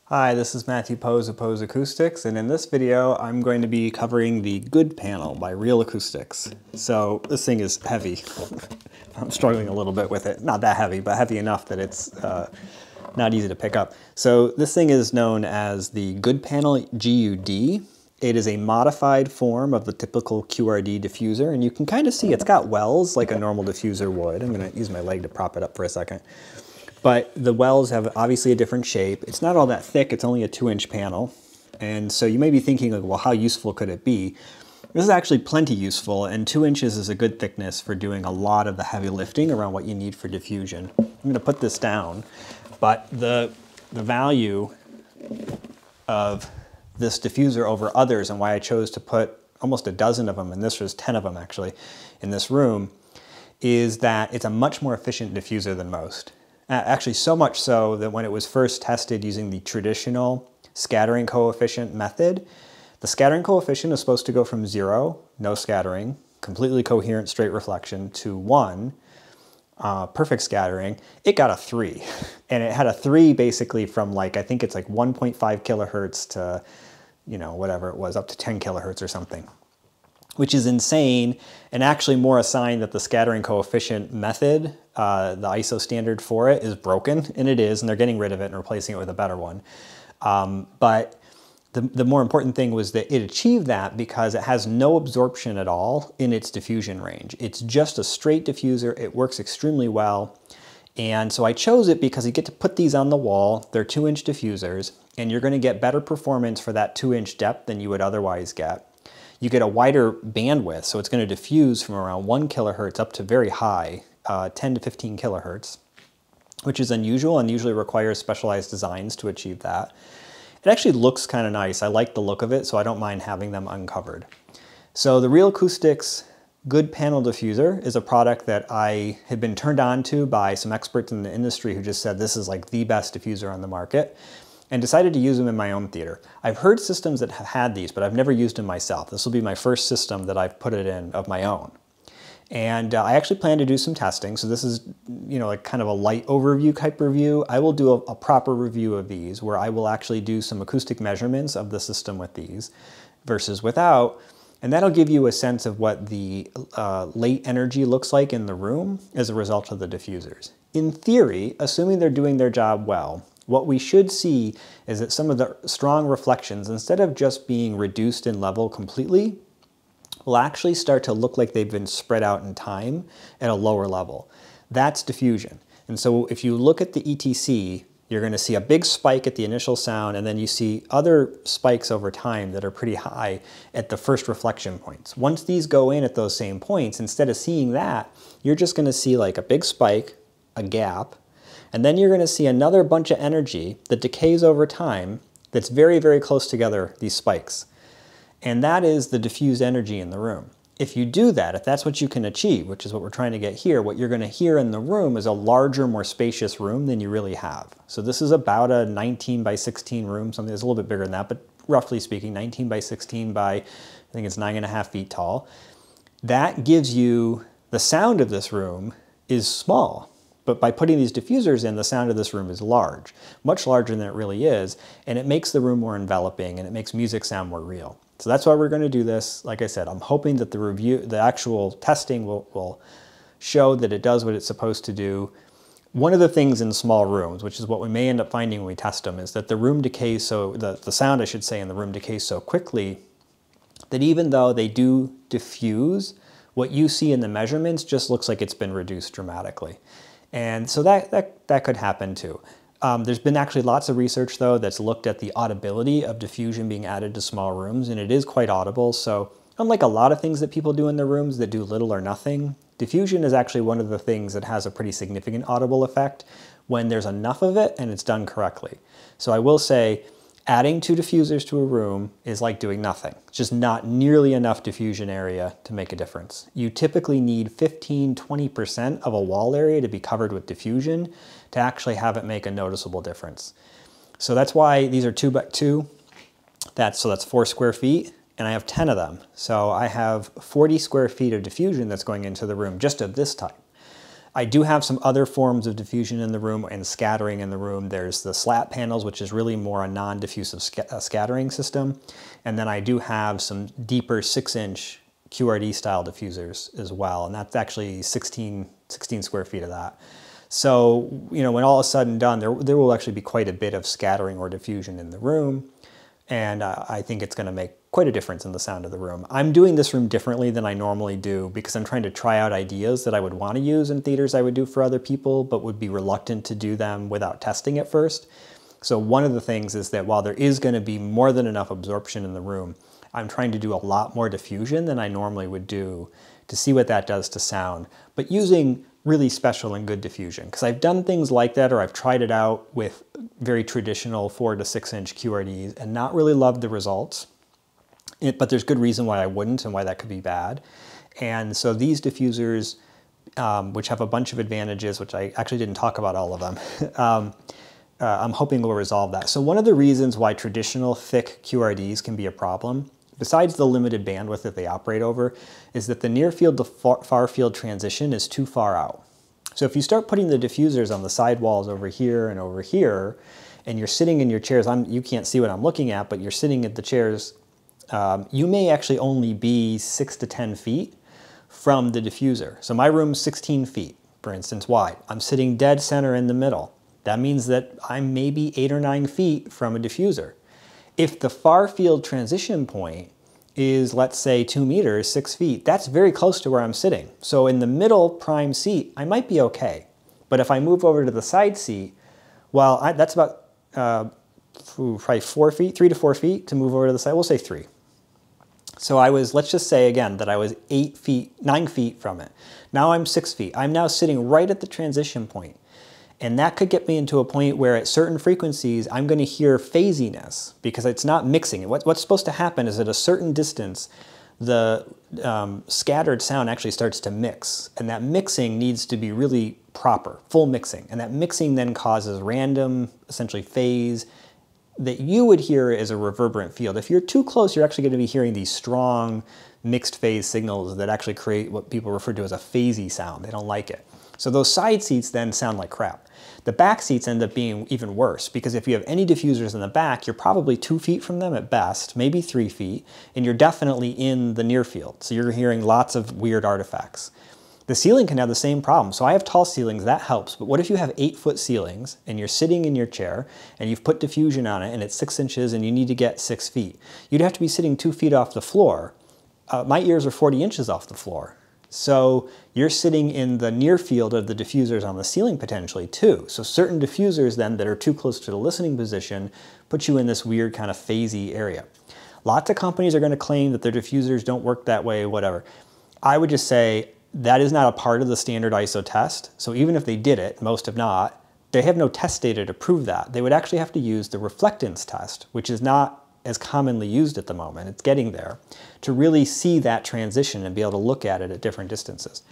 Hi, this is Matthew Poes of Poes Acoustics, and in this video I'm going to be covering the GUD panel by Real Acoustics. So this thing is heavy. I'm struggling a little bit with it. Not that heavy, but heavy enough that it's not easy to pick up. So this thing is known as the GUD panel, GUD. It is a modified form of the typical QRD diffuser, and you can kind of see it's got wells like a normal diffuser would. I'm going to use my leg to prop it up for a second. But the wells have obviously a different shape. It's not all that thick, it's only a 2-inch panel. And so you may be thinking, like, well, how useful could it be? This is actually plenty useful, and 2 inches is a good thickness for doing a lot of the heavy lifting around what you need for diffusion. I'm gonna put this down, but the value of this diffuser over others and why I chose to put almost a dozen of them, and this was 10 of them actually, in this room, is that it's a much more efficient diffuser than most. Actually, so much so that when it was first tested using the traditional scattering coefficient method, the scattering coefficient is supposed to go from 0, no scattering, completely coherent straight reflection, to 1, perfect scattering. It got a 3. And it had a 3 basically from, like, I think it's like 1.5 kilohertz to, you know, whatever it was, up to 10 kilohertz or something, which is insane, and actually more a sign that the scattering coefficient method, the ISO standard for it, is broken, and it is, and they're getting rid of it and replacing it with a better one. But the more important thing was that it achieved that because it has no absorption at all in its diffusion range. It's just a straight diffuser. It works extremely well. And so I chose it because you get to put these on the wall. They're 2-inch diffusers, and you're going to get better performance for that 2-inch depth than you would otherwise get. You get a wider bandwidth, so it's going to diffuse from around 1 kilohertz up to very high, 10 to 15 kilohertz, which is unusual and usually requires specialized designs to achieve that. It actually looks kind of nice. I like the look of it, so I don't mind having them uncovered. So the Real Acoustics GUD panel diffuser is a product that I had been turned on to by some experts in the industry who just said this is like the best diffuser on the market, and decided to use them in my own theater. I've heard systems that have had these, but I've never used them myself. This will be my first system that I've put it in of my own. And I actually plan to do some testing, so this is, you know, like kind of a light overview type review. I will do a proper review of these where I will actually do some acoustic measurements of the system with these versus without, and that'll give you a sense of what the late energy looks like in the room as a result of the diffusers. In theory, assuming they're doing their job well, what we should see is that some of the strong reflections, instead of just being reduced in level completely, will actually start to look like they've been spread out in time at a lower level. That's diffusion. And so if you look at the ETC, you're going to see a big spike at the initial sound, and then you see other spikes over time that are pretty high at the first reflection points. Once these go in at those same points, instead of seeing that, you're just going to see like a big spike, a gap, and then you're going to see another bunch of energy that decays over time that's very, very close together, these spikes. And that is the diffused energy in the room. If you do that, if that's what you can achieve, which is what we're trying to get here, what you're going to hear in the room is a larger, more spacious room than you really have. So this is about a 19 by 16 room, something that's a little bit bigger than that, but roughly speaking, 19 by 16 by, I think it's 9.5 feet tall. That gives you, the sound of this room is small. But by putting these diffusers in, the sound of this room is large, much larger than it really is, and it makes the room more enveloping, and it makes music sound more real. So that's why we're going to do this. Like I said, I'm hoping that the actual testing will show that it does what it's supposed to do. One of the things in small rooms, which is what we may end up finding when we test them, is that the room decays the sound, I should say, in the room decays so quickly that even though they do diffuse, what you see in the measurements just looks like it's been reduced dramatically. And so that could happen too. There's been actually lots of research though that's looked at the audibility of diffusion being added to small rooms, and it is quite audible. So unlike a lot of things that people do in their rooms that do little or nothing, diffusion is actually one of the things that has a pretty significant audible effect when there's enough of it and it's done correctly. So I will say, adding 2 diffusers to a room is like doing nothing. It's just not nearly enough diffusion area to make a difference. You typically need 15–20% of a wall area to be covered with diffusion to actually have it make a noticeable difference. So that's why these are 2 by 2. That's 4 square feet, and I have 10 of them. So I have 40 square feet of diffusion that's going into the room just of this type. I do have some other forms of diffusion in the room and scattering in the room. There's the slat panels, which is really more a non-diffusive scattering system. And then I do have some deeper 6-inch QRD style diffusers as well. And that's actually 16 square feet of that. So, you know, when all is said and done, there will actually be quite a bit of scattering or diffusion in the room. And I think it's going to make quite a difference in the sound of the room. I'm doing this room differently than I normally do because I'm trying to try out ideas that I would want to use in theaters I would do for other people, but would be reluctant to do them without testing it first. So one of the things is that while there is going to be more than enough absorption in the room, I'm trying to do a lot more diffusion than I normally would do to see what that does to sound, but using really special and good diffusion. Because I've done things like that, or I've tried it out with very traditional 4 to 6-inch QRDs and not really loved the results. But there's good reason why I wouldn't and why that could be bad. And so these diffusers, which have a bunch of advantages, which I actually didn't talk about all of them, I'm hoping will resolve that. So one of the reasons why traditional thick QRDs can be a problem, besides the limited bandwidth that they operate over, is that the near field to far field transition is too far out. So if you start putting the diffusers on the side walls over here, and you're sitting in your chairs, you can't see what I'm looking at, but you're sitting at the chairs, you may actually only be 6 to 10 feet from the diffuser. So my room's 16 feet, for instance, wide. I'm sitting dead center in the middle. That means that I'm maybe 8 or 9 feet from a diffuser. If the far field transition point is, let's say, 2 meters, 6 feet, that's very close to where I'm sitting. So in the middle prime seat, I might be okay. But if I move over to the side seat, well, that's about probably 4 feet, 3 to 4 feet to move over to the side. We'll say 3. So I was, let's just say again, that I was 9 feet from it. Now I'm 6 feet. I'm now sitting right at the transition point. And that could get me into a point where at certain frequencies, I'm going to hear phasiness because it's not mixing. What's supposed to happen is at a certain distance, the scattered sound actually starts to mix. And that mixing needs to be really proper, full mixing. And that mixing then causes random, essentially phase, that you would hear as a reverberant field. If you're too close, you're actually going to be hearing these strong mixed phase signals that actually create what people refer to as a phasey sound. They don't like it. So those side seats then sound like crap. The back seats end up being even worse because if you have any diffusers in the back, you're probably 2 feet from them at best, maybe 3 feet, and you're definitely in the near field. So you're hearing lots of weird artifacts. The ceiling can have the same problem. So I have tall ceilings, that helps. But what if you have 8-foot ceilings and you're sitting in your chair and you've put diffusion on it and it's 6 inches and you need to get 6 feet? You'd have to be sitting 2 feet off the floor. My ears are 40 inches off the floor. So you're sitting in the near field of the diffusers on the ceiling potentially too. So certain diffusers then that are too close to the listening position put you in this weird kind of phasey area. Lots of companies are going to claim that their diffusers don't work that way, whatever. I would just say that is not a part of the standard ISO test. So even if they did it, most have not, they have no test data to prove that. They would actually have to use the reflectance test, which is not as commonly used at the moment, it's getting there, to really see that transition and be able to look at it at different distances.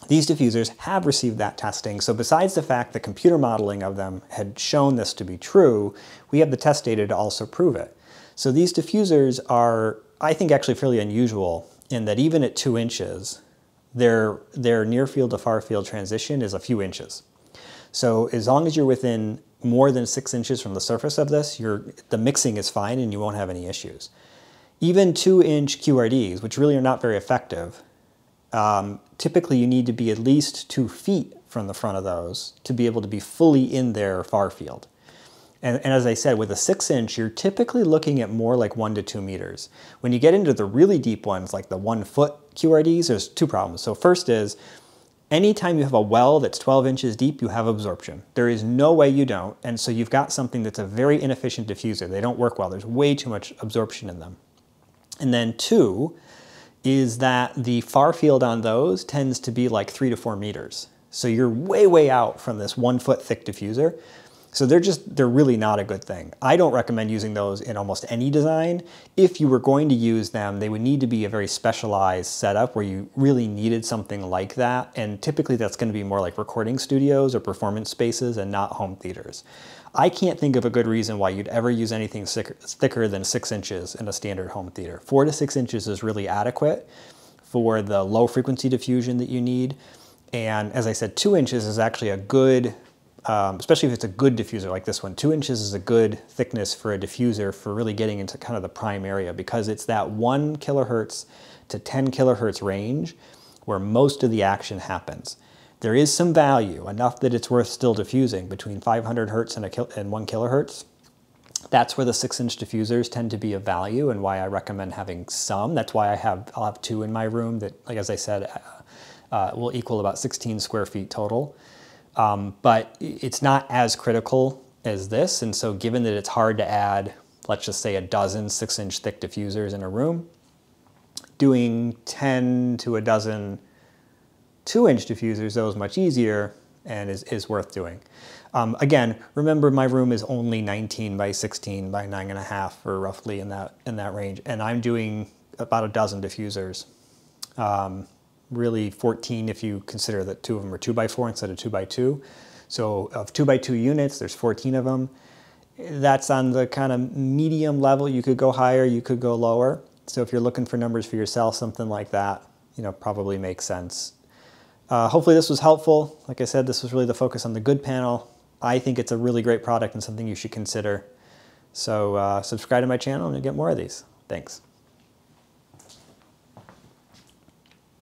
These diffusers have received that testing, so besides the fact that computer modeling of them had shown this to be true, we have the test data to also prove it. So these diffusers are, I think, actually fairly unusual in that even at 2 inches, their near field to far field transition is a few inches. So as long as you're within more than 6 inches from the surface of this, the mixing is fine and you won't have any issues. Even 2-inch QRDs, which really are not very effective, typically you need to be at least 2 feet from the front of those to be able to be fully in their far field. And as I said, with a 6-inch, you're typically looking at more like 1 to 2 meters. When you get into the really deep ones, like the 1-foot QRDs, there's 2 problems. So first is, anytime you have a well that's 12 inches deep, you have absorption. There is no way you don't, and so you've got something that's a very inefficient diffuser. They don't work well. There's way too much absorption in them. And then 2 is that the far field on those tends to be like 3 to 4 meters. So you're way, way out from this 1-foot thick diffuser. So they're really not a good thing. I don't recommend using those in almost any design. If you were going to use them, they would need to be a very specialized setup where you really needed something like that. And typically that's going to be more like recording studios or performance spaces and not home theaters. I can't think of a good reason why you'd ever use anything thicker than 6 inches in a standard home theater. 4 to 6 inches is really adequate for the low frequency diffusion that you need. And as I said, 2 inches is actually a good, especially if it's a good diffuser like this one, 2 inches is a good thickness for a diffuser for really getting into kind of the prime area, because it's that 1 kilohertz to 10 kilohertz range where most of the action happens. There is some value, enough that it's worth still diffusing, between 500 hertz and 1 kilohertz. That's where the 6-inch diffusers tend to be of value, and why I recommend having some. That's why I'll have 2 in my room that, like as I said, will equal about 16 square feet total. But it's not as critical as this, and so given that it's hard to add, let's just say, a dozen 6-inch thick diffusers in a room, doing 10 to a dozen 2-inch diffusers, though, is much easier and is worth doing. Again, remember my room is only 19 by 16 by 9.5, or roughly in that range, and I'm doing about a dozen diffusers. Really 14 if you consider that 2 of them are 2x4 instead of 2x2. So of 2x2 units, there's 14 of them. That's on the kind of medium level. You could go higher, you could go lower. So if you're looking for numbers for yourself, something like that, probably makes sense. Hopefully this was helpful. Like I said, this was really the focus on the GUD panel. I think it's a really great product and something you should consider. So subscribe to my channel and you'll get more of these. Thanks.